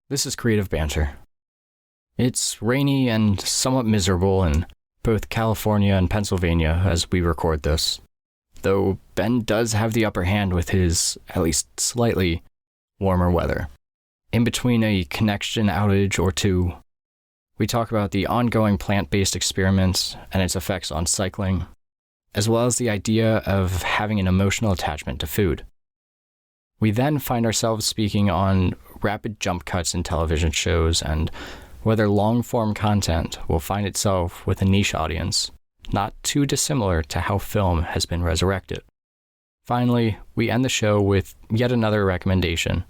This is Creative Banter. It's rainy and somewhat miserable in both California and Pennsylvania as we record this, though Ben does have the upper hand with his, at least slightly, warmer weather. In between a connection outage or two, we talk about the ongoing plant-based experiments and its effects on cycling, as well as the idea of having an emotional attachment to food. We then find ourselves speaking on rapid jump cuts in television shows and whether long-form content will find itself with a niche audience, not too dissimilar to how film has been resurrected. Finally, we end the show with yet another recommendation,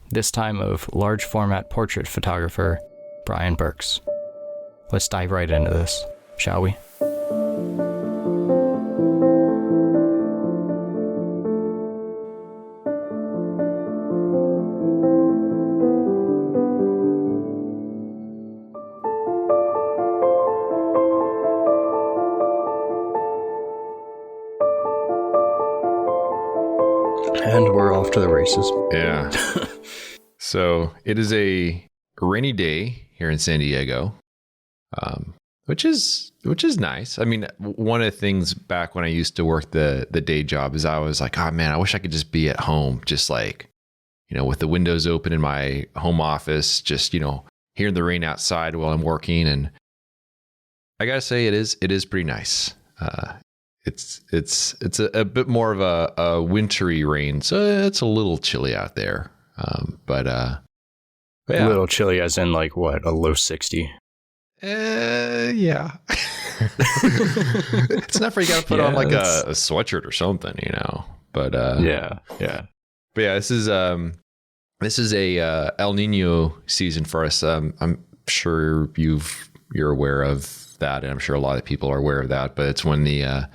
this time of large-format portrait photographer Bryan Birks. Let's dive right into this, shall we? And we're off to the races. Yeah. So it is a rainy day here in San Diego, which is nice. I mean, one of the things back when I used to work the day job is I was like, oh man, I wish I could just be at home, just like, with the windows open in my home office, just, hearing the rain outside while I'm working. And I gotta say, it is pretty nice. It's a bit more of a wintry rain, so it's a little chilly out there. But yeah. A little chilly as in like what, a low 60? Yeah. It's not for you gotta put on like a sweatshirt or something, But yeah. But yeah, this is a El Nino season for us. I'm sure you're aware of that, and I'm sure a lot of people are aware of that. But it's when the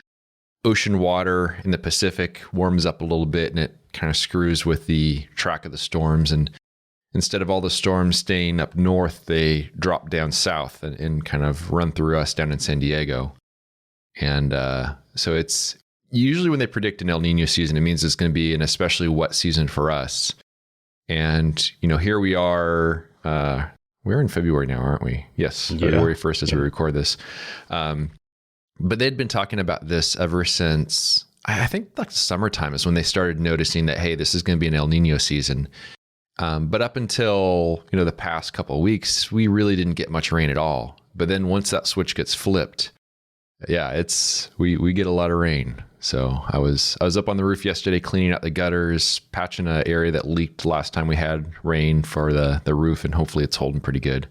ocean water in the Pacific warms up a little bit, and it kind of screws with the track of the storms. And instead of all the storms staying up north, they drop down south and kind of run through us down in San Diego. And so it's usually when they predict an El Nino season, it means it's going to be an especially wet season for us. And, here we are, we're in February now, aren't we? Yes, February 1st as we record this. But they'd been talking about this ever since, I think like summertime is when they started noticing that, hey, this is going to be an El Nino season. But up until, the past couple of weeks, we really didn't get much rain at all. But then once that switch gets flipped, we get a lot of rain. So I was up on the roof yesterday cleaning out the gutters, patching an area that leaked last time we had rain for the roof, and hopefully it's holding pretty good.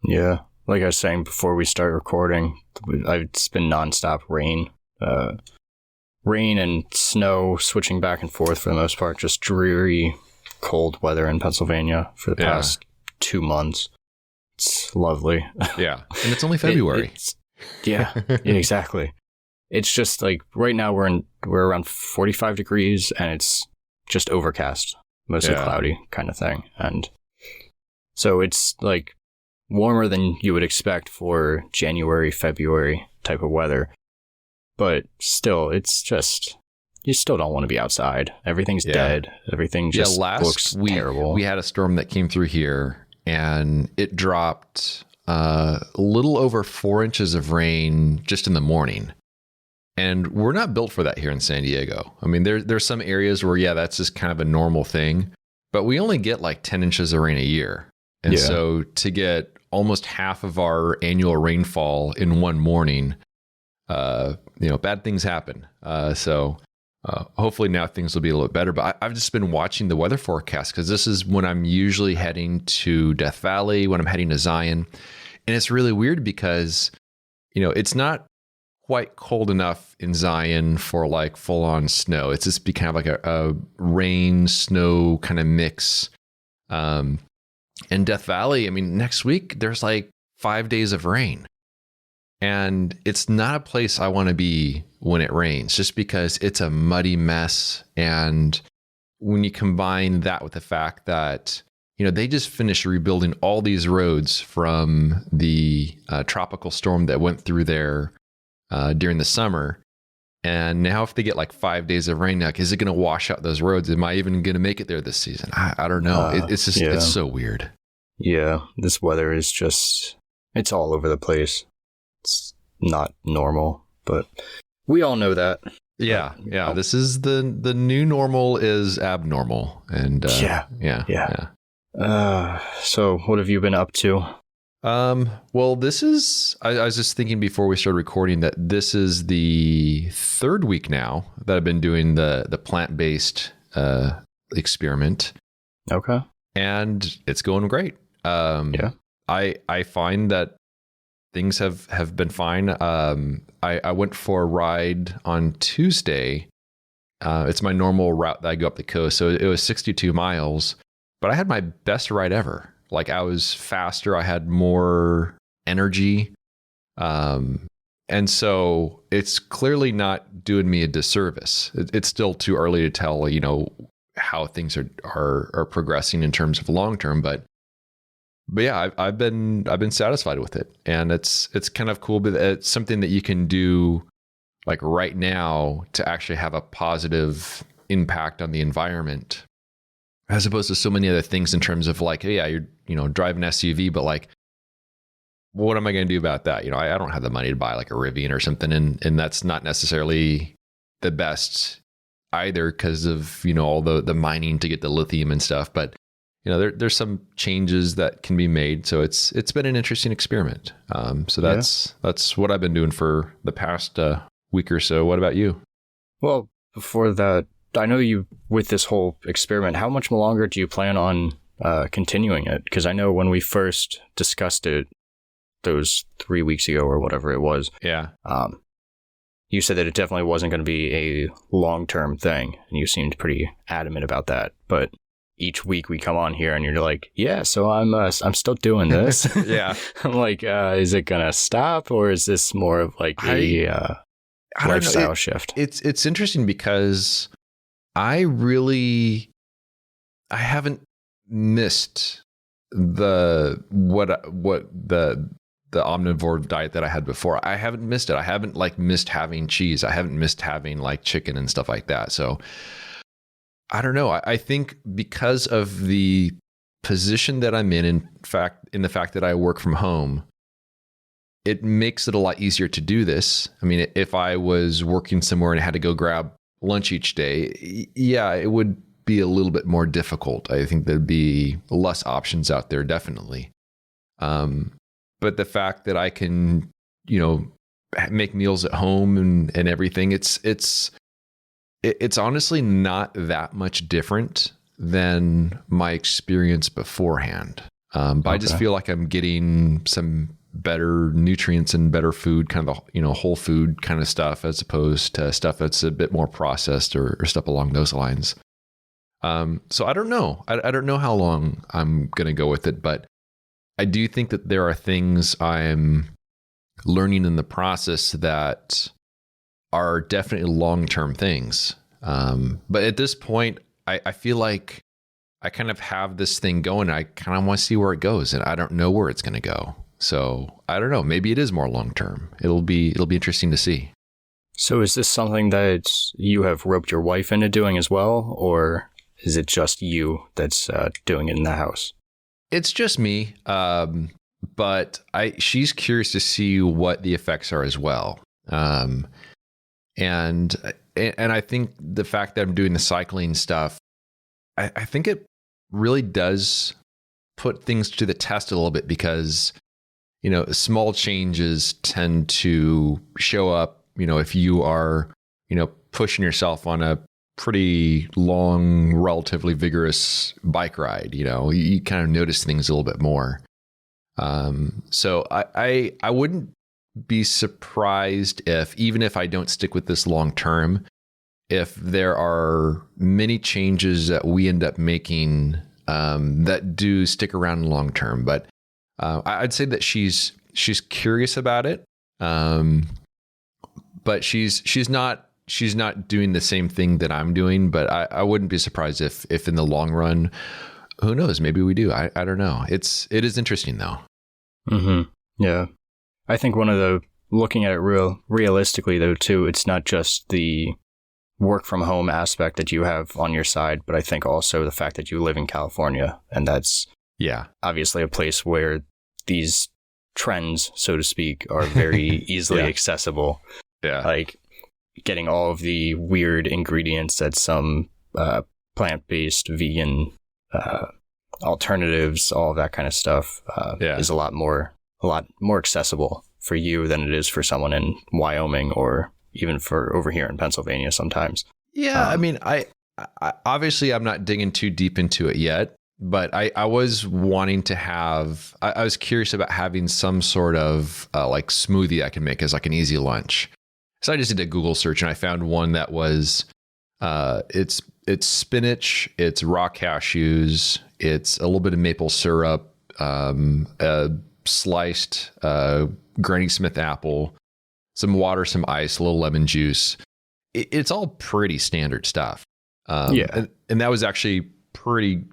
Yeah. Like I was saying before we start recording, it's been nonstop rain. Rain and snow switching back and forth for the most part. Just dreary, cold weather in Pennsylvania for the past 2 months. It's lovely. Yeah. And it's only February. Yeah, exactly. It's just like right now we're around 45 degrees and it's just overcast, mostly cloudy kind of thing. And so it's like warmer than you would expect for January, February type of weather. But still, it's just, you still don't want to be outside. Everything's dead. Everything just looks terrible. We had a storm that came through here and it dropped a little over 4 inches of rain just in the morning. And we're not built for that here in San Diego. I mean, there's some areas where, that's just kind of a normal thing. But we only get like 10 inches of rain a year. And so to get almost half of our annual rainfall in one morning, bad things happen. So hopefully now things will be a little bit better. But I've just been watching the weather forecast because this is when I'm usually heading to Death Valley, when I'm heading to Zion. And it's really weird because, it's not quite cold enough in Zion for like full on snow. It's just be kind of like a rain, snow kind of mix. In Death Valley, I mean, next week there's like 5 days of rain. And it's not a place I want to be when it rains, just because it's a muddy mess. And when you combine that with the fact that, they just finished rebuilding all these roads from the tropical storm that went through there during the summer. And now if they get like 5 days of rain, like, is it going to wash out those roads? Am I even going to make it there this season? I don't know. It's just, it's so weird. Yeah, this weather is it's all over the place. It's not normal, but we all know that. Yeah, yeah. This is the new normal is abnormal, and yeah. So what have you been up to? Well, this is. I was just thinking before we started recording that this is the third week now that I've been doing the plant-based experiment. Okay, and it's going great. I find that things have been fine. I went for a ride on Tuesday. It's my normal route that I go up the coast. So it was 62 miles, but I had my best ride ever. Like, I was faster. I had more energy. And so it's clearly not doing me a disservice. It's still too early to tell, how things are progressing in terms of long term, but yeah, I've been satisfied with it, and it's kind of cool. But it's something that you can do like right now to actually have a positive impact on the environment, as opposed to so many other things in terms of like, yeah, you're driving an SUV, but like, what am I going to do about that? I don't have the money to buy like a Rivian or something, and that's not necessarily the best either because of all the mining to get the lithium and stuff. But there's some changes that can be made, so it's been an interesting experiment. So that's what I've been doing for the past week or so. What about you? Well, before that, I know you with this whole experiment. How much longer do you plan on continuing it? Because I know when we first discussed it, those 3 weeks ago or whatever it was. Yeah. You said that it definitely wasn't going to be a long-term thing, and you seemed pretty adamant about that. But each week we come on here, and you're like, "Yeah, so I'm still doing this." Yeah, I'm like, is it gonna stop, or is this more of like a lifestyle shift? It's interesting because I haven't missed the omnivore diet that I had before. I haven't missed it. I haven't missed having cheese. I haven't missed having like chicken and stuff like that. So I don't know. I think because of the position that I'm in the fact that I work from home, it makes it a lot easier to do this. I mean, if I was working somewhere and I had to go grab lunch each day, yeah, it would be a little bit more difficult. I think there'd be less options out there, definitely. But the fact that I can, make meals at home and everything, it's honestly not that much different than my experience beforehand. But I just feel like I'm getting some better nutrients and better food, kind of, whole food kind of stuff, as opposed to stuff that's a bit more processed or stuff along those lines. So I don't know. I don't know how long I'm going to go with it, but I do think that there are things I'm learning in the process that are definitely long-term things. But at this point, I feel like I kind of have this thing going. I kind of want to see where it goes, and I don't know where it's going to go. So I don't know. Maybe it is more long-term. It'll be interesting to see. So is this something that you have roped your wife into doing as well, or is it just you that's doing it in the house? It's just me, but she's curious to see what the effects are as well. And I think the fact that I'm doing the cycling stuff, I think it really does put things to the test a little bit, because, small changes tend to show up, if you are, pushing yourself on a pretty long, relatively vigorous bike ride. You kind of notice things a little bit more. So I wouldn't be surprised if, even if I don't stick with this long term, if there are many changes that we end up making that do stick around long term. But I'd say that she's curious about it, but she's not doing the same thing that I'm doing. But I wouldn't be surprised if in the long run, who knows, maybe we do. I don't know. It is interesting though. Mm-hmm. Yeah. I think looking at it realistically though too, it's not just the work from home aspect that you have on your side, but I think also the fact that you live in California, and that's, Yeah. obviously a place where these trends, so to speak, are very easily accessible. Yeah. Like getting all of the weird ingredients that some plant-based vegan alternatives, all of that kind of stuff is a lot more accessible for you than it is for someone in Wyoming or even for over here in Pennsylvania sometimes. Yeah. I mean, I obviously I'm not digging too deep into it yet, but I was wanting to have, I was curious about having some sort of like smoothie I can make as like an easy lunch. So I just did a Google search and I found one that was, it's spinach, it's raw cashews, it's a little bit of maple syrup, sliced Granny Smith apple, some water, some ice, a little lemon juice. It's all pretty standard stuff. And that was actually pretty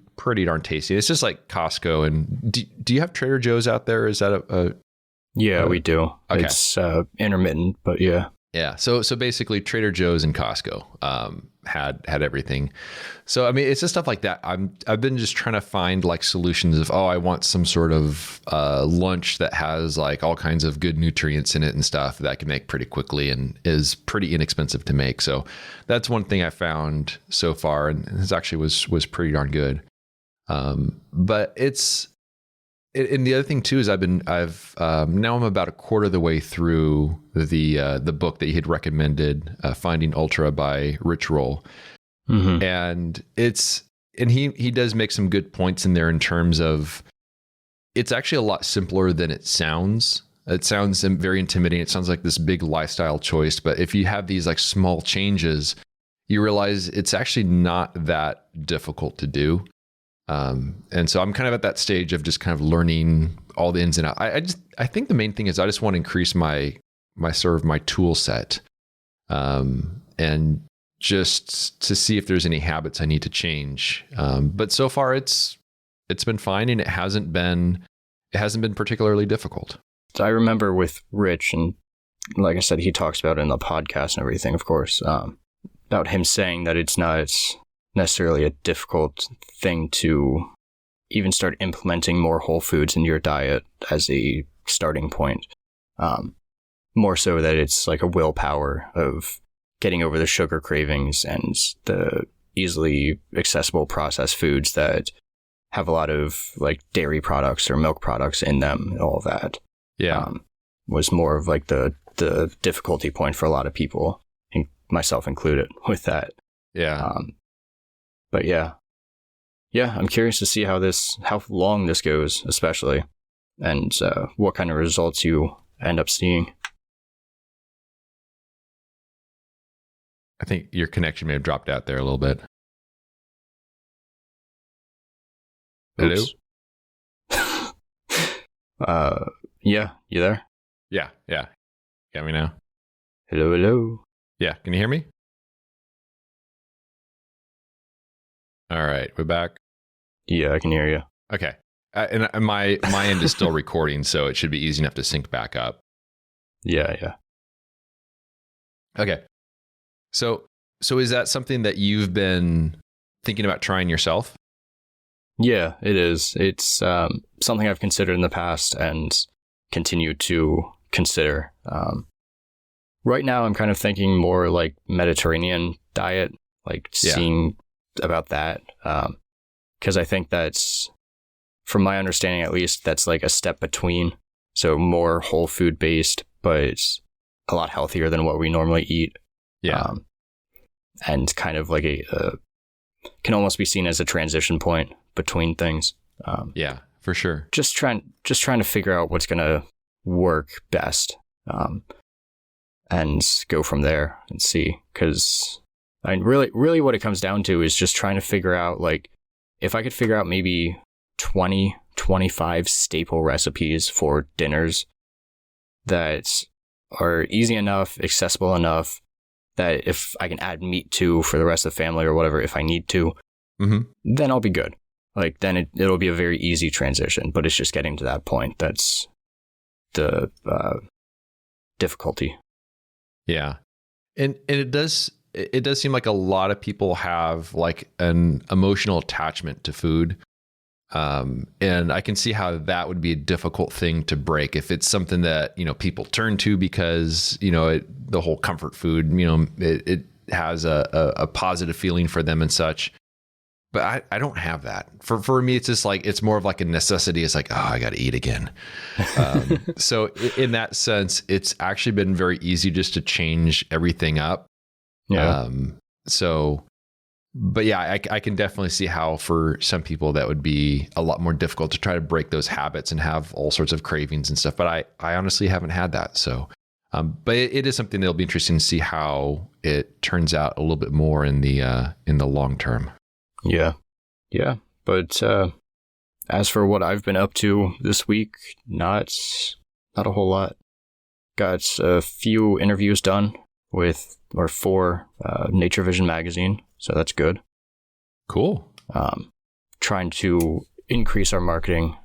darn tasty. It's just like Costco. And do you have Trader Joe's out there? Is that a Yeah, we do. Okay. It's intermittent, but yeah. Yeah. So basically Trader Joe's and Costco had everything. So I mean, it's just stuff like that. I've been just trying to find like solutions of, I want some sort of lunch that has like all kinds of good nutrients in it and stuff that I can make pretty quickly and is pretty inexpensive to make. So that's one thing I found so far, and it actually was pretty darn good. But and the other thing too is now I'm about a quarter of the way through the book that you had recommended, Finding Ultra by Rich Roll. Mm-hmm. And he does make some good points in there in terms of it's actually a lot simpler than it sounds. It sounds very intimidating. It sounds like this big lifestyle choice, but if you have these like small changes, you realize it's actually not that difficult to do. And so I'm kind of at that stage of just kind of learning all the ins and outs. I think the main thing is I just want to increase my sort of my tool set, and just to see if there's any habits I need to change. But so far it's been fine, and it hasn't been particularly difficult. So I remember with Rich, and like I said, he talks about it in the podcast and everything, of course, about him saying that it's not necessarily a difficult thing to even start implementing more whole foods in your diet as a starting point. More so that it's like a willpower of getting over the sugar cravings and the easily accessible processed foods that have a lot of like dairy products or milk products in them and all that. Yeah. Was more of like the difficulty point for a lot of people, myself included, with that. Yeah. But yeah, I'm curious to see how long this goes, especially, and what kind of results you end up seeing. I think your connection may have dropped out there a little bit. Hello? Yeah, you there? Yeah. Got me now? Hello. Yeah, can you hear me? All right, we're back. Yeah, I can hear you. Okay. And my end is still recording, so it should be easy enough to sync back up. Yeah. Okay. So is that something that you've been thinking about trying yourself? Yeah, it is. It's something I've considered in the past and continue to consider. Right now, I'm kind of thinking more like Mediterranean diet, like seeing about that. Because I think that's, from my understanding at least, that's like a step between. So more whole food based, but it's a lot healthier than what we normally eat. Yeah. And kind of like can almost be seen as a transition point between things. Yeah, for sure. Just trying to figure out what's going to work best, and go from there and see. Because I mean, really what it comes down to is just trying to figure out, like, if I could figure out maybe 20, 25 staple recipes for dinners that are easy enough, accessible enough, that if I can add meat to for the rest of the family or whatever, if I need to, then I'll be good. Like, then it'll be a very easy transition, but it's just getting to that point. That's the difficulty. Yeah. And it does seem like a lot of people have like an emotional attachment to food. And I can see how that would be a difficult thing to break if it's something that, people turn to because, the whole comfort food, it has a positive feeling for them and such. But I don't have that. For me, it's just like, it's more of like a necessity. It's like, oh, I got to eat again. So in that sense, it's actually been very easy just to change everything up. Yeah. But yeah, I can definitely see how for some people that would be a lot more difficult to try to break those habits and have all sorts of cravings and stuff. But I honestly haven't had that. So, but it is something that'll be interesting to see how it turns out a little bit more in the long term. Yeah. Yeah. But as for what I've been up to this week, not a whole lot. Got a few interviews done for Nature Vision magazine. So that's good. Cool. Trying to increase our marketing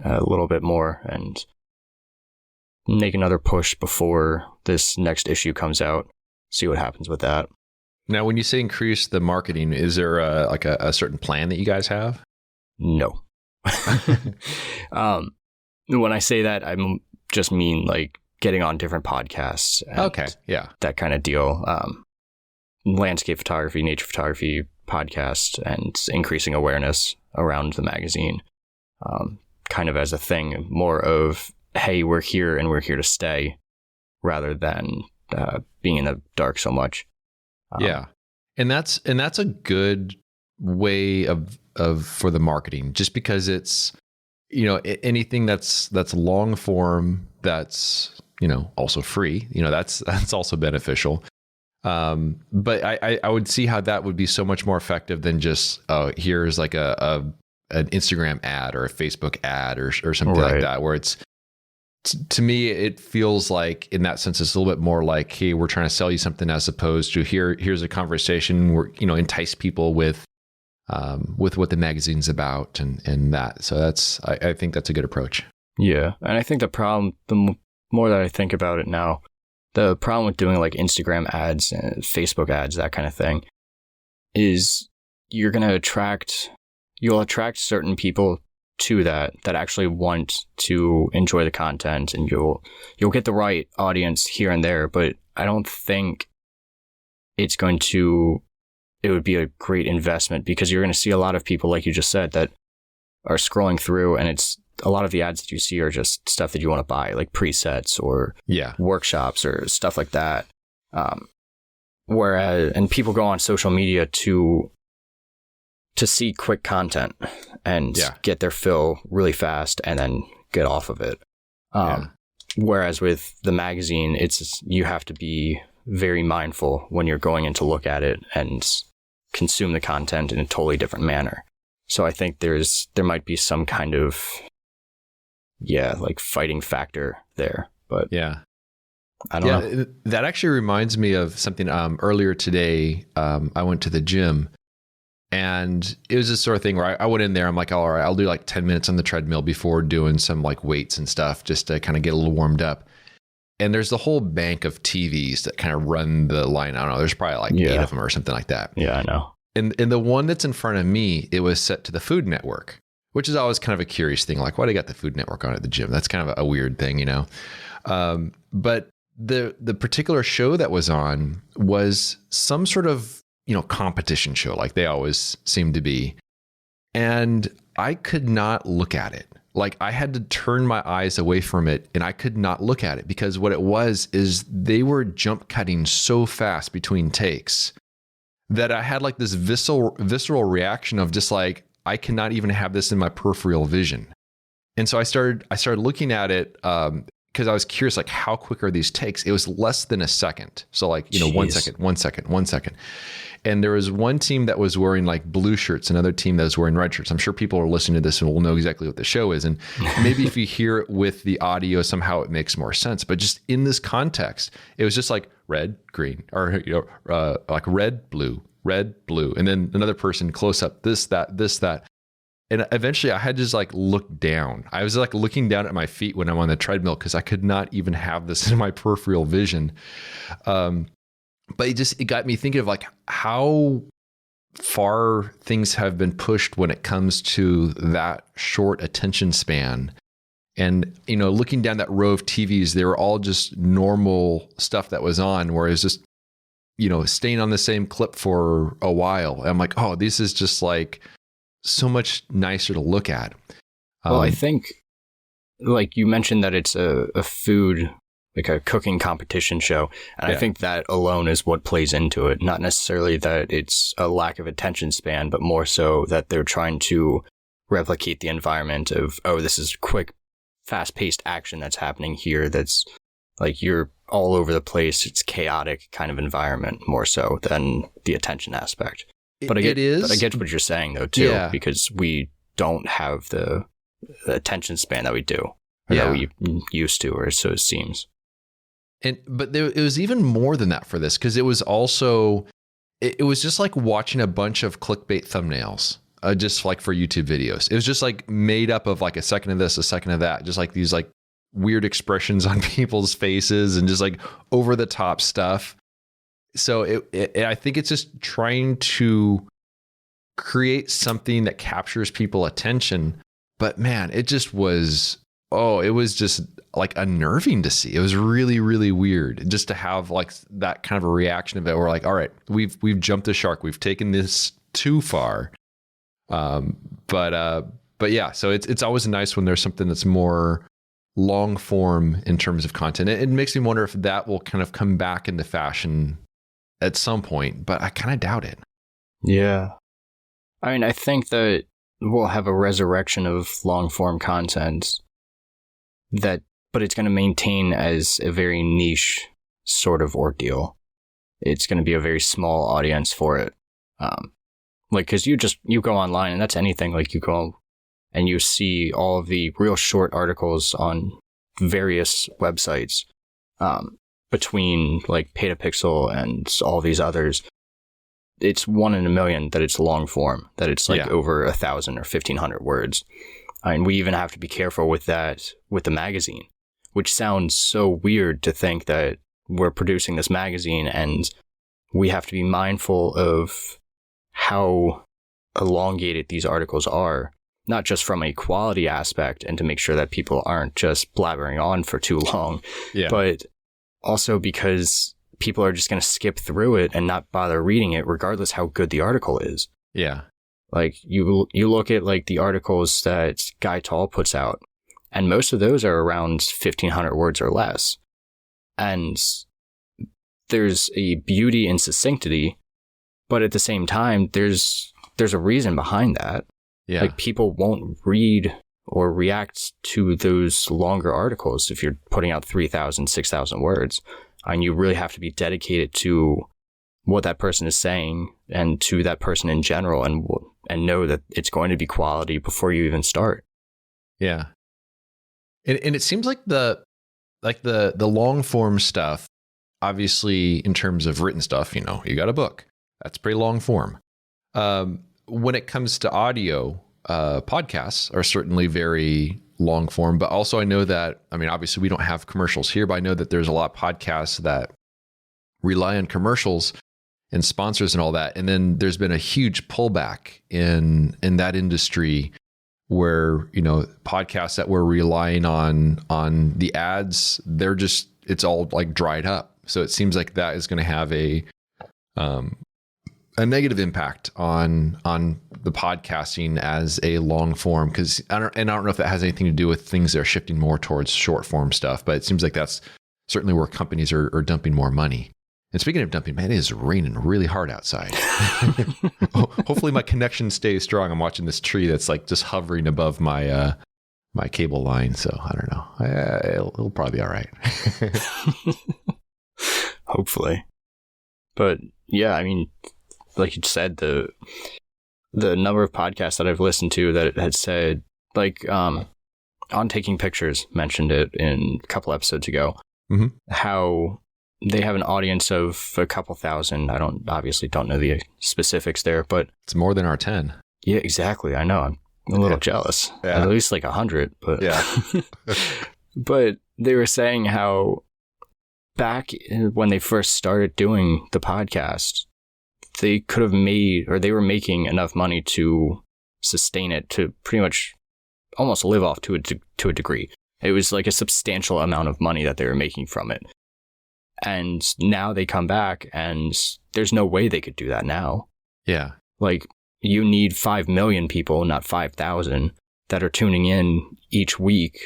a little bit more and make another push before this next issue comes out. See what happens with that. Now, when you say increase the marketing, is there a certain plan that you guys have? No. When I say that, I just mean like getting on different podcasts. Okay. Yeah. That kind of deal. Landscape photography, nature photography podcast, and increasing awareness around the magazine. Kind of as a thing, more of, hey, we're here and we're here to stay, rather than being in the dark so much. Yeah. And that's a good way of for the marketing, just because it's, anything that's long form, that's, also free, that's also beneficial. But I would see how that would be so much more effective than just, here's like an Instagram ad or a Facebook ad or something Right. like that, where it's, to me, it feels like in that sense, it's a little bit more like, hey, we're trying to sell you something, as opposed to here's a conversation where, entice people with what the magazine's about and that. So I think that's a good approach. Yeah. And I think the more that I think about it now, the problem with doing like Instagram ads and Facebook ads, that kind of thing, is you'll attract certain people to that actually want to enjoy the content, and you'll get the right audience here and there, but I don't think it would be a great investment, because you're going to see a lot of people, like you just said, that are scrolling through, and it's a lot of the ads that you see are just stuff that you want to buy, like presets or workshops or stuff like that. And people go on social media to see quick content and get their fill really fast and then get off of it. Whereas with the magazine, you have to be very mindful when you're going in to look at it and consume the content in a totally different manner. So I think there might be some kind of like fighting factor there, but I don't know. That actually reminds me of something. Earlier today, I went to the gym. And it was this sort of thing where I went in there, I'm like, all right, I'll do like 10 minutes on the treadmill before doing some like weights and stuff, just to kind of get a little warmed up. And there's the whole bank of TVs that kind of run the line. I don't know, there's probably like 8 of them or something like that. Yeah, I know. And the one that's in front of me, it was set to the Food Network, which is always kind of a curious thing. Like, why do you got the Food Network on at the gym? That's kind of a weird thing, But the particular show that was on was some sort of, competition show, like they always seem to be. And I could not look at it. Like, I had to turn my eyes away from it, and I could not look at it, because what it was is they were jump cutting so fast between takes that I had like this visceral reaction of just like, I cannot even have this in my peripheral vision. And so I started looking at it, because I was curious, like, how quick are these takes? It was less than a second. So like, 1 second, 1 second, 1 second. And there was one team that was wearing like blue shirts, another team that was wearing red shirts. I'm sure people are listening to this and will know exactly what the show is. And maybe if you hear it with the audio, somehow it makes more sense. But just in this context, it was just like red, green, or like red, blue. And then another person close up, this, that. And eventually I had to just like look down. I was like looking down at my feet when I'm on the treadmill, because I could not even have this in my peripheral vision. But it got me thinking of like how far things have been pushed when it comes to that short attention span. And, looking down that row of TVs, they were all just normal stuff that was on, whereas just, staying on the same clip for a while. And I'm like, oh, this is just like so much nicer to look at. Well, I think, like you mentioned that it's a food, like a cooking competition show. And I think that alone is what plays into it. Not necessarily that it's a lack of attention span, but more so that they're trying to replicate the environment of, oh, this is quick, fast-paced action that's happening here. That's like you're all over the place. It's chaotic kind of environment more so than the attention aspect. But I get what you're saying though too, because we don't have the attention span that we do, or that we used to, or so it seems. But it was even more than that for this, because it was also, it was just like watching a bunch of clickbait thumbnails, just like for YouTube videos. It was just like made up of like a second of this, a second of that, just like these like weird expressions on people's faces and just like over the top stuff. So I think it's just trying to create something that captures people's attention. But man, it just was, it was just like unnerving to see. It was really, really weird just to have like that kind of a reaction of it. We're like, all right, we've jumped the shark. We've taken this too far. But yeah, so it's always nice when there's something that's more long form in terms of content. It makes me wonder if that will kind of come back into fashion at some point, but I kind of doubt it. Yeah. I mean, I think that we'll have a resurrection of long form content but it's going to maintain as a very niche sort of ordeal. It's going to be a very small audience for it. Like, cause you go online and that's anything. Like you go and you see all of the real short articles on various websites, between like Petapixel and all these others. It's 1 in a million that it's long form, that it's like over 1,000 or 1,500 words. I mean, we even have to be careful with that with the magazine, which sounds so weird to think that we're producing this magazine and we have to be mindful of how elongated these articles are, not just from a quality aspect and to make sure that people aren't just blabbering on for too long, but also because people are just going to skip through it and not bother reading it regardless how good the article is. Yeah. Like you look at like the articles that Guy Tall puts out, and most of those are around 1,500 words or less. And there's a beauty in succinctity, but at the same time, there's a reason behind that. Yeah. Like people won't read or react to those longer articles if you're putting out 3,000, 6,000 words. And you really have to be dedicated to what that person is saying and to that person in general, and know that it's going to be quality before you even start. Yeah. And it seems like the long form stuff, obviously in terms of written stuff, you got a book, that's pretty long form. When it comes to audio, podcasts are certainly very long form, but also I know that, obviously we don't have commercials here, but I know that there's a lot of podcasts that rely on commercials and sponsors and all that. And then there's been a huge pullback in that industry where, podcasts that were relying on the ads, it's all like dried up. So it seems like that is going to have a negative impact on the podcasting as a long form. Cause I don't know if that has anything to do with things that are shifting more towards short form stuff, but it seems like that's certainly where companies are dumping more money. And speaking of dumping, man, it is raining really hard outside. Hopefully my connection stays strong. I'm watching this tree that's like just hovering above my cable line. So I don't know. It'll probably be all right. Hopefully. But yeah, like you said, the number of podcasts that I've listened to that had said, like, On Taking Pictures mentioned it in a couple episodes ago, how they have an audience of a couple thousand. I obviously don't know the specifics there, but it's more than our 10. Yeah, exactly. I know. I'm a little jealous. Yeah. At least like 100, but yeah. But they were saying how back when they first started doing the podcast, they could have made, or they were making enough money to sustain it, to pretty much almost live off to a degree. It was like a substantial amount of money that they were making from it. And now they come back and there's no way they could do that now. Yeah. Like, you need 5 million people, not 5,000, that are tuning in each week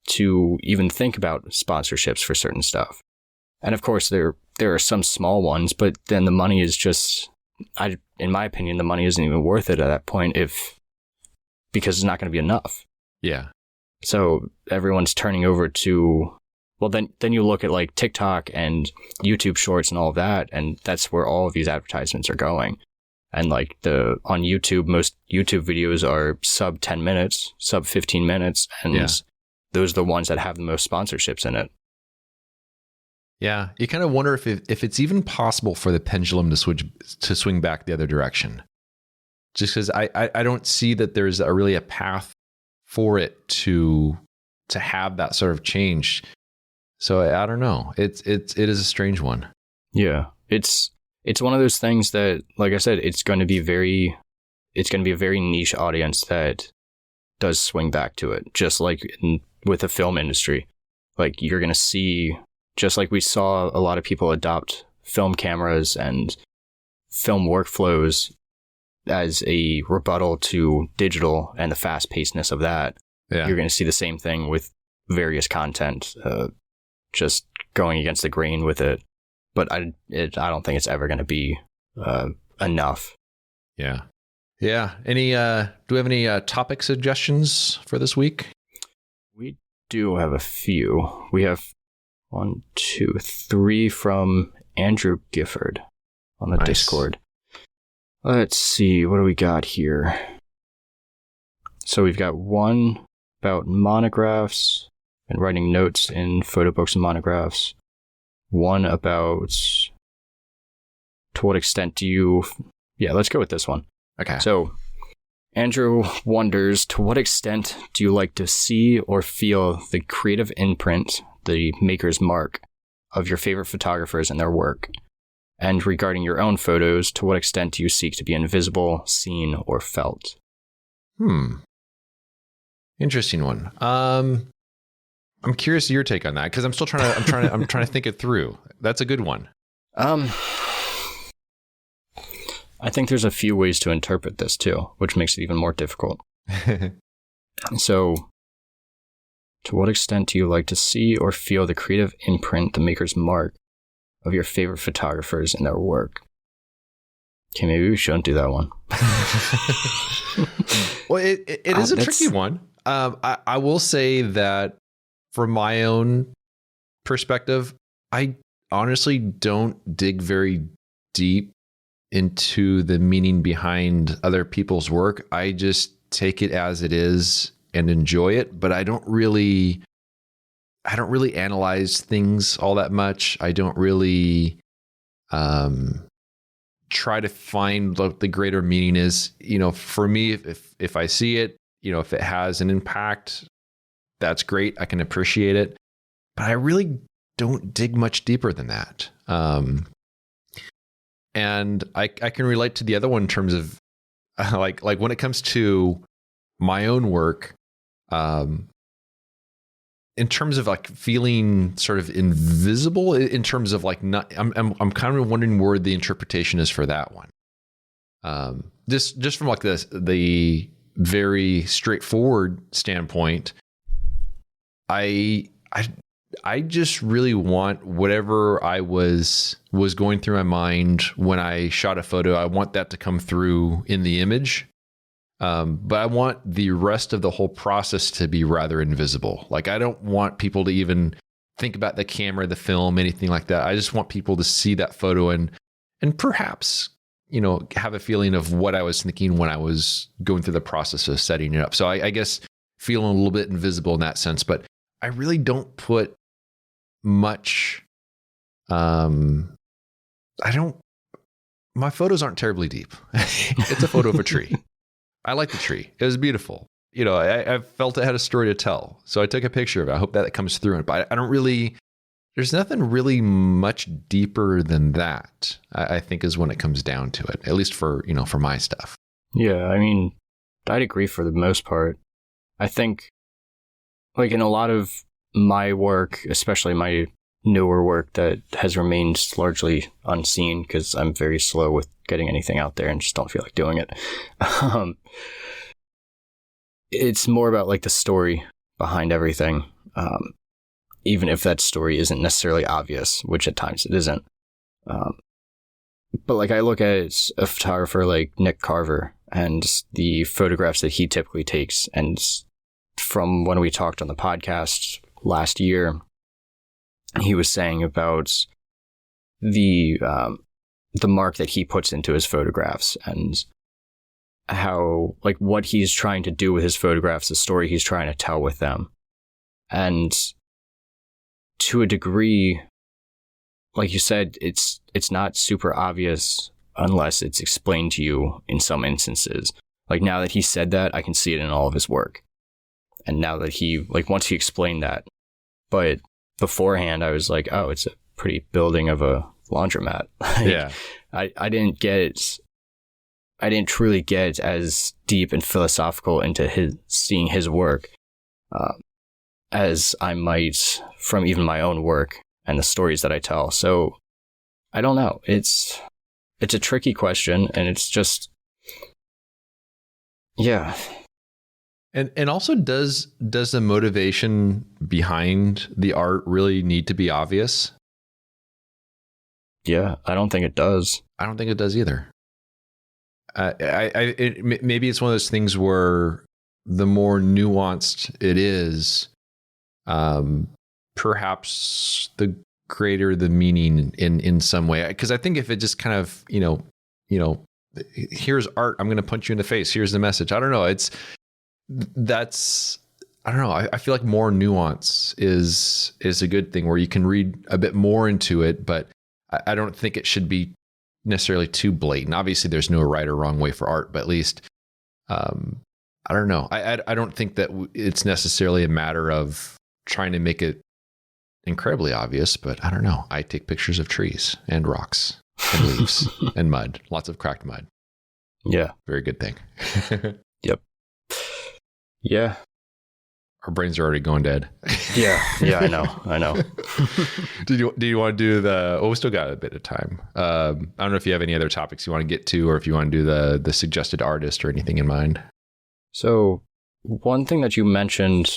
to even think about sponsorships for certain stuff. And of course, there are some small ones, but then the money is just, in my opinion, the money isn't even worth it at that point because it's not going to be enough. Yeah. So everyone's turning over to, well, then you look at like TikTok and YouTube Shorts and all of that, and that's where all of these advertisements are going. And like on YouTube, most YouTube videos are sub 10 minutes, sub 15 minutes, and those are the ones that have the most sponsorships in it. Yeah, you kind of wonder if it's even possible for the pendulum to swing back the other direction. Just because I don't see that there's really a path for it to have that sort of change. So I don't know. It is a strange one. Yeah, it's one of those things that, like I said, it's going to be a very niche audience that does swing back to it. Just like with the film industry, like you're going to see, just like we saw a lot of people adopt film cameras and film workflows as a rebuttal to digital and the fast pacedness of that. Yeah. You're going to see the same thing with various content, just going against the grain with it. But I don't think it's ever going to be enough. Yeah. Yeah. Do we have any topic suggestions for this week? We do have a few. We have 1, 2, 3 from Andrew Gifford on the Discord. Let's see, what do we got here? So we've got one about monographs and writing notes in photo books and monographs. One about to what extent do you... Yeah, let's go with this one. Okay. So Andrew wonders, to what extent do you like to see or feel the creative imprint, the maker's mark, of your favorite photographers and their work? And regarding your own photos, to what extent do you seek to be invisible, seen, or felt? Interesting one. I'm curious your take on that, because I'm trying to think it through. That's a good one. I think there's a few ways to interpret this too, which makes it even more difficult. So, to what extent do you like to see or feel the creative imprint, the maker's mark, of your favorite photographers and their work? Okay, maybe we shouldn't do that one. Well, it is a tricky one. I will say that from my own perspective, I honestly don't dig very deep into the meaning behind other people's work. I just take it as it is and enjoy it, but I don't really analyze things all that much. I don't really try to find what the greater meaning is. You know, for me, if I see it, you know, if it has an impact, that's great. I can appreciate it, but I really don't dig much deeper than that. And I can relate to the other one in terms of like when it comes to my own work, in terms of like feeling sort of invisible, in terms of like not, I'm kind of wondering where the interpretation is for that one. Just from like the very straightforward standpoint, I just really want whatever I was going through my mind when I shot a photo, I want that to come through in the image. But I want the rest of the whole process to be rather invisible. Like, I don't want people to even think about the camera, the film, anything like that. I just want people to see that photo and perhaps, you know, have a feeling of what I was thinking when I was going through the process of setting it up. So I guess feeling a little bit invisible in that sense, but I really don't put much, my photos aren't terribly deep. It's a photo of a tree. I like the tree. It was beautiful. You know, I felt it had a story to tell. So I took a picture of it. I hope that comes through. But I don't really There's nothing really much deeper than that, I think, is when it comes down to it, at least for, for my stuff. Yeah, I mean, I'd agree for the most part. I think, like, in a lot of my work, especially my newer work that has remained largely unseen because I'm very slow with getting anything out there and just don't feel like doing it. It's more about like the story behind everything, even if that story isn't necessarily obvious, which at times it isn't. But like I look at a photographer like Nick Carver and the photographs that he typically takes, and from when we talked on the podcast last year, he was saying about the mark that he puts into his photographs and how, like, what he's trying to do with his photographs, the story he's trying to tell with them. And to a degree, like you said, it's not super obvious unless it's explained to you in some instances. Like, now that he said that, I can see it in all of his work. And now that he, like, once he explained that, but beforehand, I was like, oh, it's a pretty building of a laundromat. Yeah. I didn't truly get as deep and philosophical into seeing his work as I might from even my own work and the stories that I tell. So I don't know. It's a tricky question, and it's just, yeah. And also, does the motivation behind the art really need to be obvious? Yeah, I don't think it does. I don't think it does either. Maybe it's one of those things where the more nuanced it is, perhaps the greater the meaning in some way. Because I think if it just kind of, here's art, I'm going to punch you in the face, here's the message. I don't know. I don't know. I feel like more nuance is a good thing, where you can read a bit more into it, but I don't think it should be necessarily too blatant. Obviously, there's no right or wrong way for art, but at least, I don't know. I don't think that it's necessarily a matter of trying to make it incredibly obvious, but I don't know. I take pictures of trees and rocks and leaves and mud, lots of cracked mud. Yeah. Very good thing. Yep. Yeah. Our brains are already going dead. Yeah, I know. Do you want to do we still got a bit of time. I don't know if you have any other topics you want to get to, or if you want to do the suggested artist or anything in mind. So one thing that you mentioned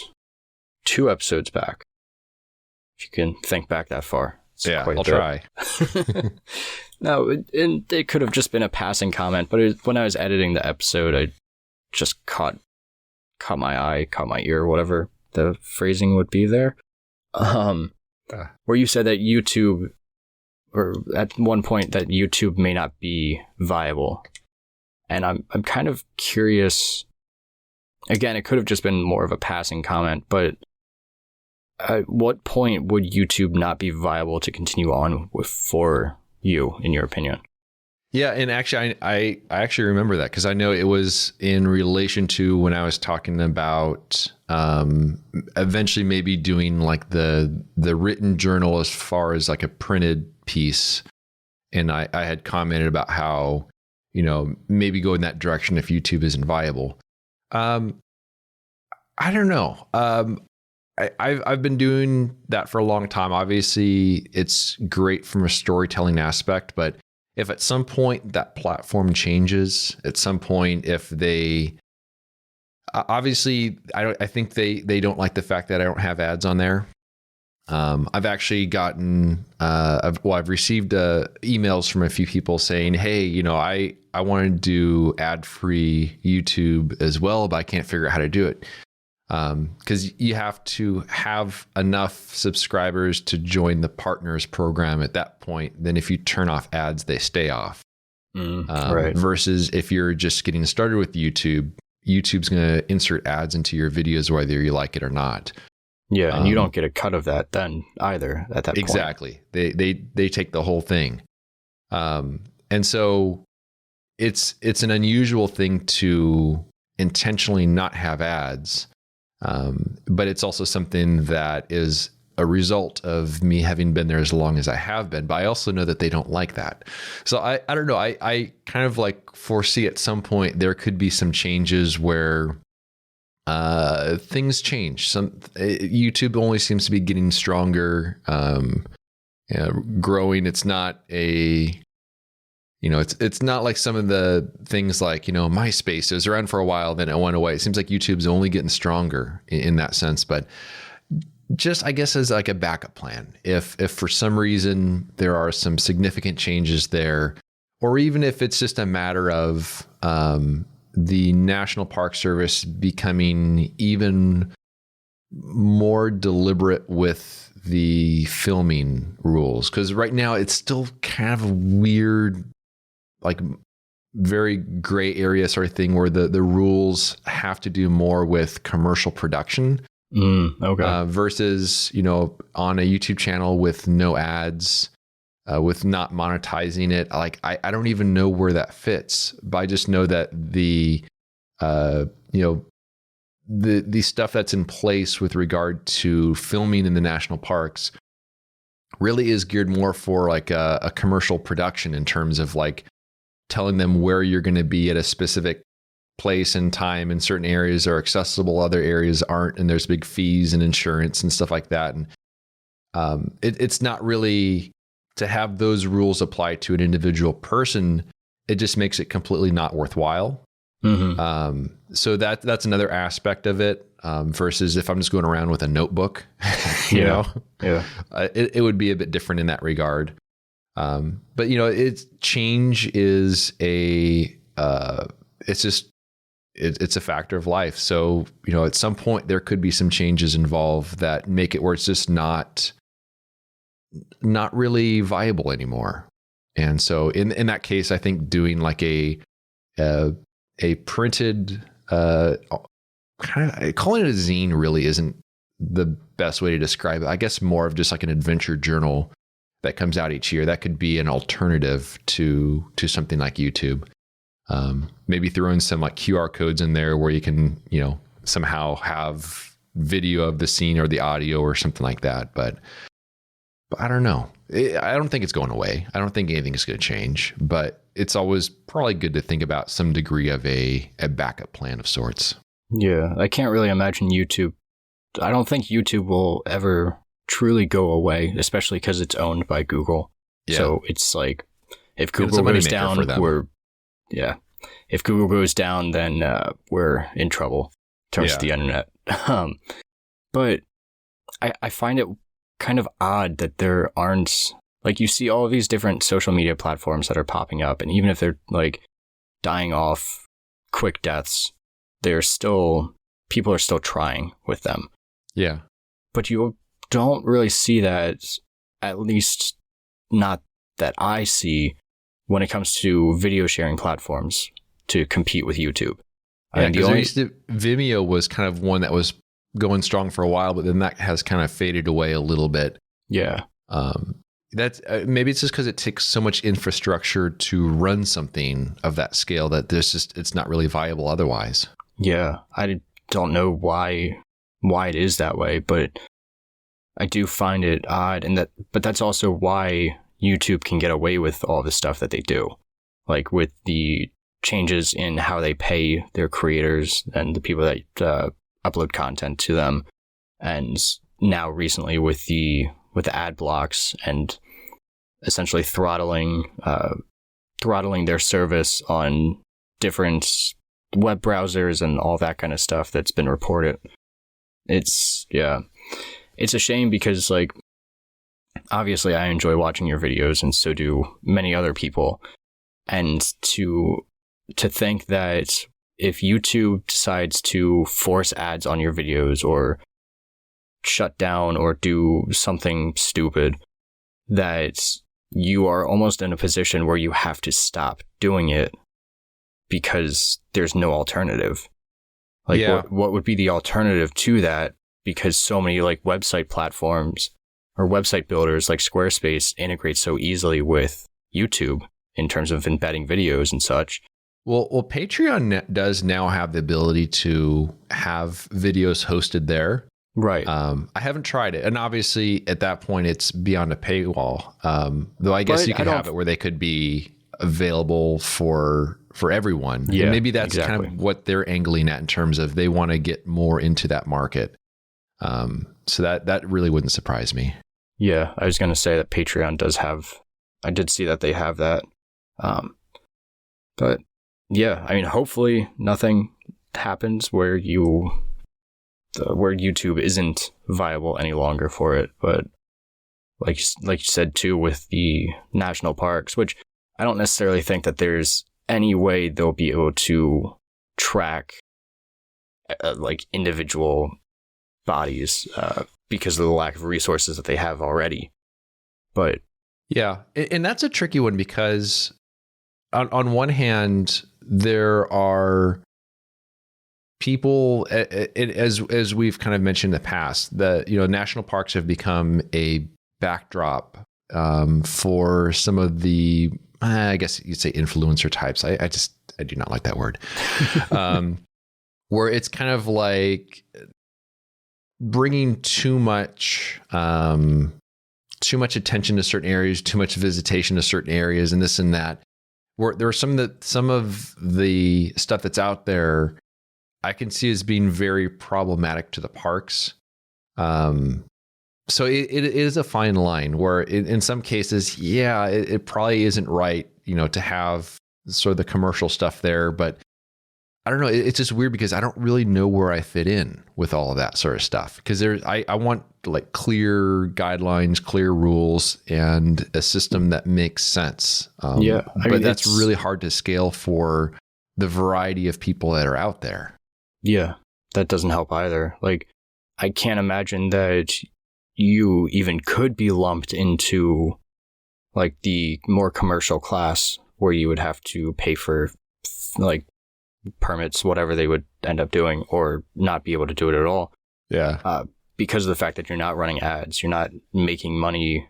2 episodes back, if you can think back that far. Yeah, I'll try. No, it could have just been a passing comment, but when I was editing the episode, I just caught my eye, caught my ear, whatever the phrasing would be there. Where you said that YouTube, or at one point that YouTube may not be viable. And I'm kind of curious. Again, it could have just been more of a passing comment, but at what point would YouTube not be viable to continue on with for you, in your opinion? Yeah, and actually, I actually remember that, because I know it was in relation to when I was talking about eventually maybe doing like the written journal as far as like a printed piece, and I had commented about how, maybe go in that direction if YouTube isn't viable. I don't know. I've been doing that for a long time. Obviously, it's great from a storytelling aspect, but if at some point that platform changes, at some point, if they, obviously, I think they don't like the fact that I don't have ads on there. I've actually gotten, I've received emails from a few people saying, hey, I want to do ad-free YouTube as well, but I can't figure out how to do it. Because you have to have enough subscribers to join the partners program at that point. Then if you turn off ads, they stay off. Right. Versus if you're just getting started with YouTube, YouTube's going to insert ads into your videos whether you like it or not. Yeah, and you don't get a cut of that then either at that point. Exactly. They take the whole thing. And so it's an unusual thing to intentionally not have ads. But it's also something that is a result of me having been there as long as I have been, but I also know that they don't like that. So I don't know. I kind of like foresee at some point there could be some changes where things change. YouTube only seems to be getting stronger, growing. It's not it's not like some of the things like, MySpace. It was around for a while, then it went away. It seems like YouTube's only getting stronger in that sense, but just, I guess, as like a backup plan. If for some reason there are some significant changes there, or even if it's just a matter of the National Park Service becoming even more deliberate with the filming rules, because right now it's still kind of a weird, like very gray area sort of thing where the rules have to do more with commercial production. Versus, on a YouTube channel with no ads, with not monetizing it. Like, I don't even know where that fits, but I just know that the stuff that's in place with regard to filming in the national parks really is geared more for like a commercial production, in terms of like telling them where you're going to be at a specific place and time, and certain areas are accessible, other areas aren't, and there's big fees and insurance and stuff like that. And it's not really to have those rules apply to an individual person. It just makes it completely not worthwhile. So that's another aspect of it, versus if I'm just going around with a notebook, it would be a bit different in that regard. But change is it's a factor of life. So, at some point there could be some changes involved that make it where it's just not really viable anymore. And so in that case, I think doing like a printed, kind of calling it a zine really isn't the best way to describe it. I guess more of just like an adventure journal that comes out each year. That could be an alternative to something like YouTube. Maybe throw in some like QR codes in there where you can, somehow have video of the scene or the audio or something like that. But I don't know. I don't think it's going away. I don't think anything is going to change, but it's always probably good to think about some degree of a backup plan of sorts. Yeah. I can't really imagine YouTube. I don't think YouTube will ever truly go away, especially because it's owned by Google. Yeah. So it's like, if Google goes down, if Google goes down, then we're in trouble in terms of the internet. But I find it kind of odd that there aren't, like, you see all of these different social media platforms that are popping up, and even if they're like dying off quick deaths, people are still trying with them. Yeah. But you don't really see that, at least not that I see, when it comes to video sharing platforms to compete with YouTube. Vimeo was kind of one that was going strong for a while, but then that has kind of faded away a little bit. Yeah. That's maybe it's just because it takes so much infrastructure to run something of that scale that it's not really viable otherwise. Yeah. I don't know why it is that way, but I do find it odd, but that's also why YouTube can get away with all the stuff that they do, like with the changes in how they pay their creators and the people that upload content to them, and now recently with the ad blocks and essentially throttling their service on different web browsers and all that kind of stuff that's been reported. It's a shame, because like, obviously I enjoy watching your videos, and so do many other people. And to think that if YouTube decides to force ads on your videos or shut down or do something stupid, that you are almost in a position where you have to stop doing it because there's no alternative. Like, what would be the alternative to that? Because so many like website platforms or website builders like Squarespace integrate so easily with YouTube in terms of embedding videos and such. Well, Patreon does now have the ability to have videos hosted there. Right. I haven't tried it, and obviously at that point it's beyond a paywall. Though I guess But you could have it where they could be available for everyone. Yeah, And maybe that's exactly. kind of what they're angling at in terms of they want to get more into that market. So that really wouldn't surprise me. Yeah, I was going to say that Patreon does have, I did see that they have that. But yeah, I mean, hopefully nothing happens where YouTube isn't viable any longer for it. But like you said too, with the national parks, which I don't necessarily think that there's any way they'll be able to track like individual bodies because of the lack of resources that they have already. But yeah, and that's a tricky one because on one hand, there are people, as we've kind of mentioned in the past, that national parks have become a backdrop for some of the, I guess you'd say, influencer types. I do not like that word. Where it's kind of like bringing too much attention to certain areas, too much visitation to certain areas, and this and that. Where there are some of the stuff that's out there I can see as being very problematic to the parks. So it is a fine line where in some cases, yeah, it probably isn't right, to have sort of the commercial stuff there, but I don't know. It's just weird because I don't really know where I fit in with all of that sort of stuff. Because I want like clear guidelines, clear rules, and a system that makes sense. But that's really hard to scale for the variety of people that are out there. Yeah, that doesn't help either. Like, I can't imagine that you even could be lumped into like the more commercial class where you would have to pay for like permits, whatever they would end up doing, or not be able to do it at all. Yeah. Because of the fact that you're not running ads, you're not making money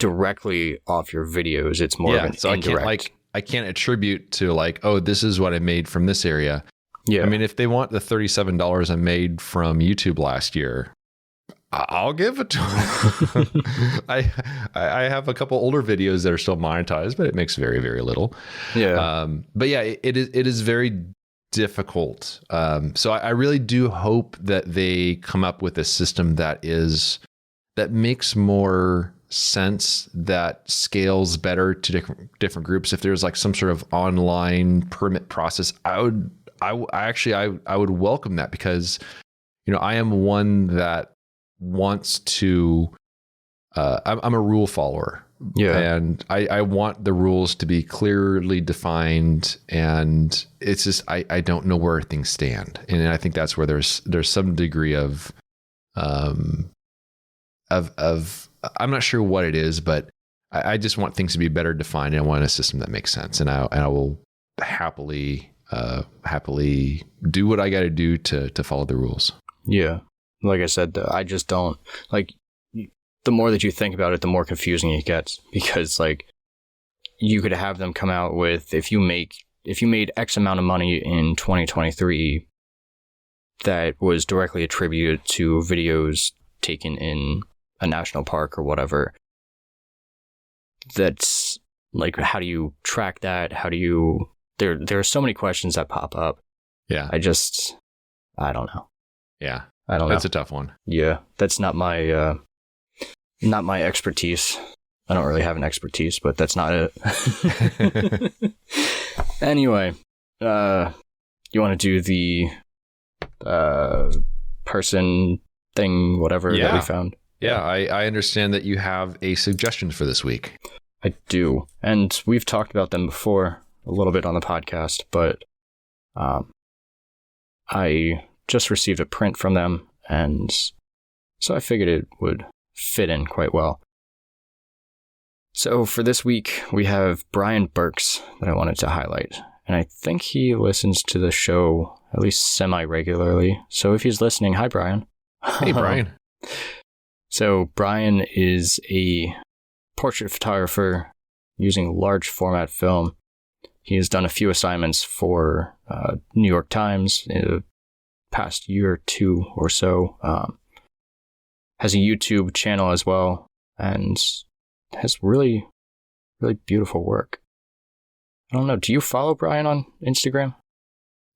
directly off your videos. It's more of an indirect. I can't attribute to like, oh, this is what I made from this area. Yeah. I mean, if they want the $37 I made from YouTube last year, I'll give it to them. I have a couple older videos that are still monetized, but it makes very, very little. Yeah. But yeah, it is very difficult. So I really do hope that they come up with a system that makes more sense, that scales better to different groups. If there's like some sort of online permit process, I would welcome that, because I am one that wants to I'm a rule follower. Yeah. And I want the rules to be clearly defined, and it's just I don't know where things stand. And I think that's where there's some degree of I'm not sure what it is, but I just want things to be better defined, and I want a system that makes sense. And I will happily do what I got to do to follow the rules. Yeah. Like I said, I just don't like. The more that you think about it, the more confusing it gets, because like you could have them come out with, if you made X amount of money in 2023 that was directly attributed to videos taken in a national park or whatever, that's like, how do you track that? How do you, there are so many questions that pop up. Yeah. I don't know. Yeah. I don't know. That's a tough one. Yeah. That's not my expertise. I don't really have an expertise, but that's not it. Anyway, you want to do the person thing, whatever that we found? Yeah, I understand that you have a suggestion for this week. I do. And we've talked about them before a little bit on the podcast, but I just received a print from them, and so I figured it would fit in quite well. So for this week, we have Bryan Birks that I wanted to highlight. And I think he listens to the show at least semi-regularly. So if he's listening, hi, Bryan. Hey, Bryan. So Bryan is a portrait photographer using large format film. He has done a few assignments for New York Times, past year or two or so. Has a YouTube channel as well, and has really, really beautiful work. I don't know. Do you follow Bryan on Instagram?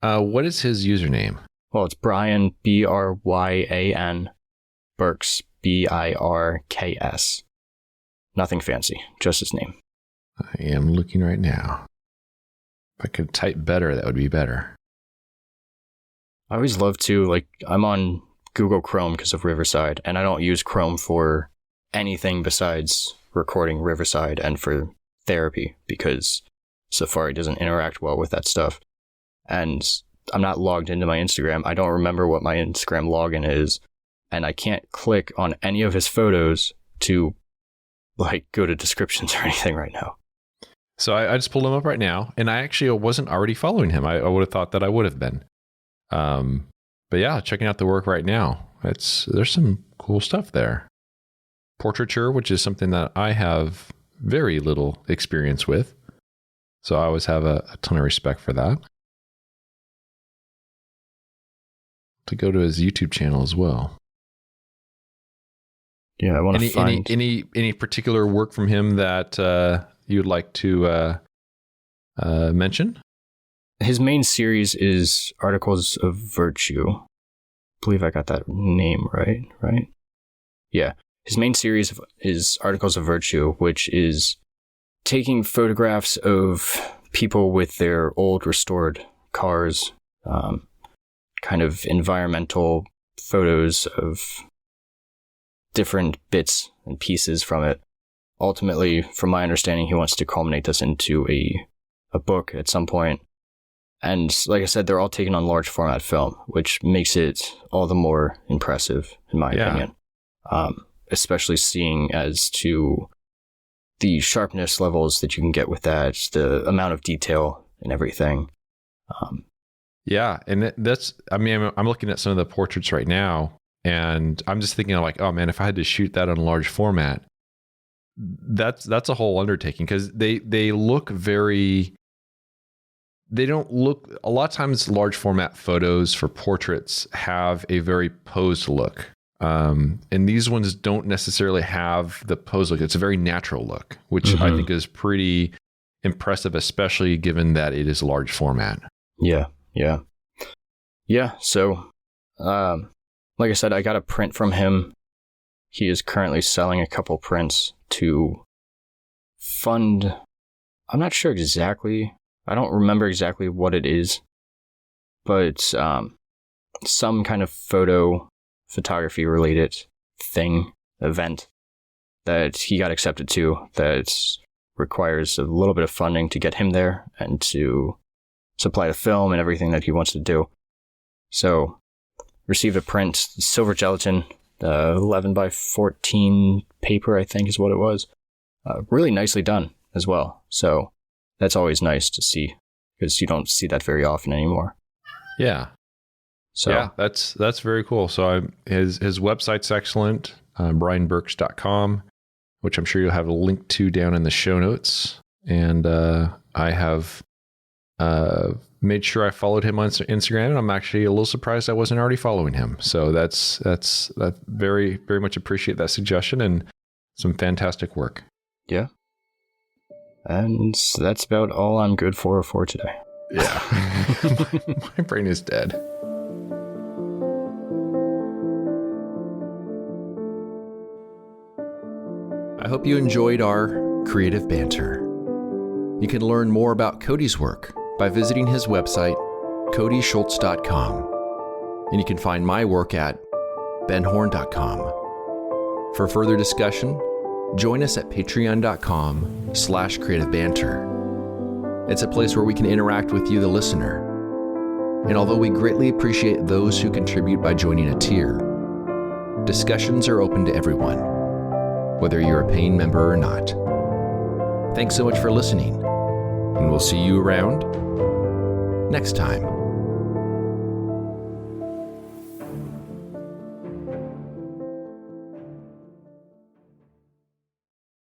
What is his username? Well, it's Bryan, Bryan, Birks, Birks. Nothing fancy, just his name. I am looking right now. If I could type better, that would be better. I always love to, like, I'm on Google Chrome because of Riverside, and I don't use Chrome for anything besides recording Riverside and for therapy because Safari doesn't interact well with that stuff. And I'm not logged into my Instagram. I don't remember what my Instagram login is, and I can't click on any of his photos to, like, go to descriptions or anything right now. So I just pulled him up right now, and I actually wasn't already following him. I would have thought that I would have been. But yeah, checking out the work right now. There's some cool stuff there. Portraiture, which is something that I have very little experience with. So I always have a ton of respect for that. To go to his YouTube channel as well. Yeah, I want to find any particular work from him that you'd like to mention? His main series is Articles of Virtue. I believe I got that name right? Yeah. His main series is Articles of Virtue, which is taking photographs of people with their old restored cars, kind of environmental photos of different bits and pieces from it. Ultimately, from my understanding, he wants to culminate this into a book at some point. And like I said, they're all taken on large format film, which makes it all the more impressive, in my opinion. Especially seeing as to the sharpness levels that you can get with that, the amount of detail and everything. Yeah, and I'm looking at some of the portraits right now, and I'm just thinking like, oh man, if I had to shoot that on large format, that's a whole undertaking because they look very. They don't look, a lot of times large format photos for portraits have a very posed look. And these ones don't necessarily have the posed look. It's a very natural look, which I think is pretty impressive, especially given that it is large format. Yeah. So, like I said, I got a print from him. He is currently selling a couple prints to fund, I'm not sure exactly. I don't remember exactly what it is, but some kind of photography related event that he got accepted to that requires a little bit of funding to get him there and to supply the film and everything that he wants to do. So, received a print, silver gelatin, 11 by 14 paper, I think is what it was. Really nicely done as well. So, that's always nice to see because you don't see that very often anymore. Yeah. So yeah, that's very cool. So his website's excellent, bryanbirks.com, which I'm sure you'll have a link to down in the show notes. And I have made sure I followed him on Instagram, and I'm actually a little surprised I wasn't already following him. So that's very, very much appreciate that suggestion and some fantastic work. Yeah. And that's about all I'm good for today. Yeah. My brain is dead. I hope you enjoyed our creative banter. You can learn more about Cody's work by visiting his website, codyschultz.com. And you can find my work at benhorn.com. For further discussion, join us at patreon.com/creativebanter. It's a place where we can interact with you, the listener. And although we greatly appreciate those who contribute by joining a tier, discussions are open to everyone, whether you're a paying member or not. Thanks so much for listening, and we'll see you around next time.